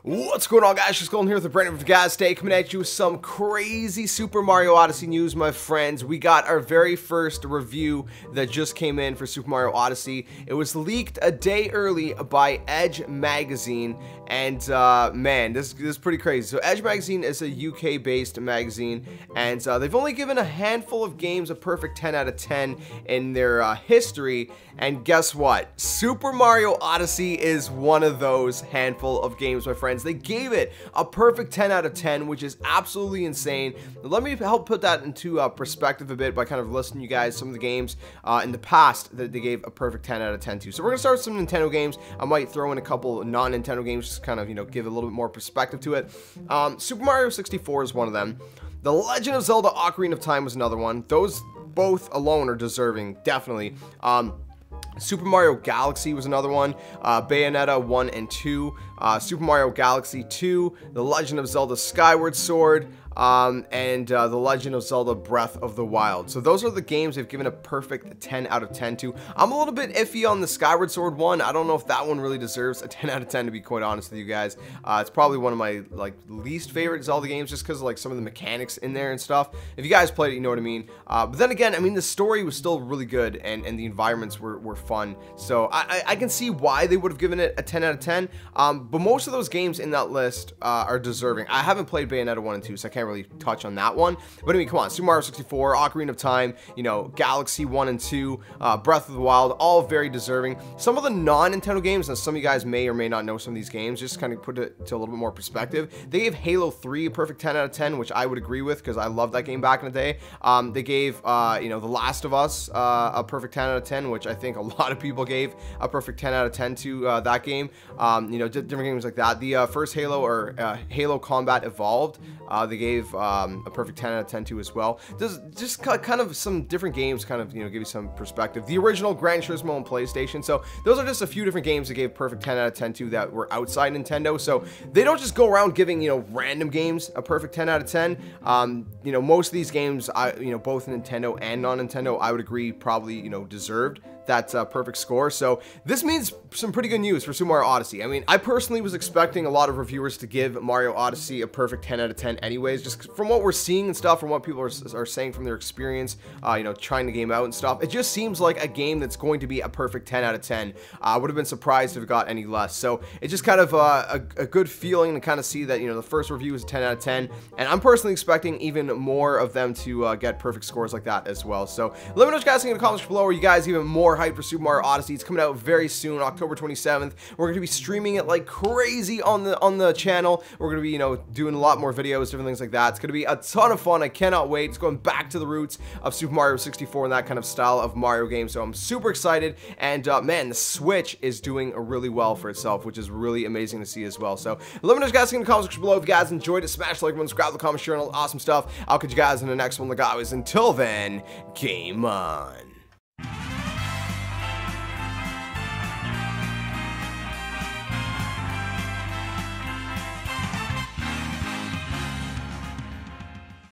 What's going on, guys? Just going here with the Brandon with Guys Day, coming at you with some crazy Super Mario Odyssey news, my friends. We got our very first review that just came in for Super Mario Odyssey. It was leaked a day early by Edge magazine, and man, this is pretty crazy. So Edge magazine is a UK-based magazine, and they've only given a handful of games a perfect 10 out of 10 in their history. And guess what? Super Mario Odyssey is one of those handful of games, my friends. They gave it a perfect 10 out of 10, which is absolutely insane. Let me help put that into perspective a bit by kind of listing you guys some of the games in the past that they gave a perfect 10 out of 10 to. So we're going to start with some Nintendo games. I might throw in a couple non-Nintendo games just to kind of, give a little bit more perspective to it. Super Mario 64 is one of them. The Legend of Zelda Ocarina of Time was another one. Those both alone are deserving, definitely. Super Mario Galaxy was another one, Bayonetta 1 and 2, Super Mario Galaxy 2, The Legend of Zelda Skyward Sword, and The Legend of Zelda Breath of the Wild. So those are the games they've given a perfect 10 out of 10 to. I'm a little bit iffy on the Skyward Sword one. I don't know if that one really deserves a 10 out of 10, to be quite honest with you guys. It's probably one of my least favorite Zelda games just because of some of the mechanics in there and stuff. If you guys played it, you know what I mean. But then again, I mean, the story was still really good, and the environments were fun. So I can see why they would have given it a 10 out of 10. But most of those games in that list are deserving. I haven't played Bayonetta 1 and 2, so I can't really touch on that one. But I mean, come on, Super Mario 64, Ocarina of Time, Galaxy 1 and 2, Breath of the Wild, all very deserving. Some of the non-Nintendo games, and some of you guys may or may not know some of these games, just kind of put it to a little bit more perspective. They gave Halo 3 a perfect 10 out of 10, which I would agree with because I loved that game back in the day. They gave, The Last of Us a perfect 10 out of 10, which I think a lot of people gave a perfect 10 out of 10 to that game. Different games like that. The first Halo, or Halo Combat Evolved, they gave a perfect 10 out of 10 to as well. There's just kind of some different games, kind of, give you some perspective. The original Gran Turismo on PlayStation. So those are just a few different games that gave perfect 10 out of 10 to that were outside Nintendo. So they don't just go around giving, random games a perfect 10 out of 10. Most of these games, both Nintendo and non-Nintendo, I would agree probably, deserved that perfect score. So this means some pretty good news for Super Mario Odyssey. I mean, I personally was expecting a lot of reviewers to give Mario Odyssey a perfect 10 out of 10 anyways, just from what we're seeing and stuff, from what people are saying from their experience, trying the game out and stuff. It just seems like a game that's going to be a perfect 10 out of 10. I would have been surprised if it got any less. So it's just kind of a good feeling to kind of see that, the first review is a 10 out of 10, and I'm personally expecting even more of them to get perfect scores like that as well. So let me know what you guys think in the comments below. Are you guys even more hyped for Super Mario Odyssey? It's coming out very soon, October 27th. We're going to be streaming it like crazy on the channel. We're going to be, doing a lot more videos, different things like that. It's going to be a ton of fun. I cannot wait. It's going back to the roots of Super Mario 64 and that kind of style of Mario game. So I'm super excited. And man, the Switch is doing really well for itself, which is really amazing to see as well. So let me know what you guys think in the comments section below. If you guys enjoyed it, smash the like button, subscribe to the comment, share, and all the awesome stuff. I'll catch you guys in the next one, guys. Until then, game on.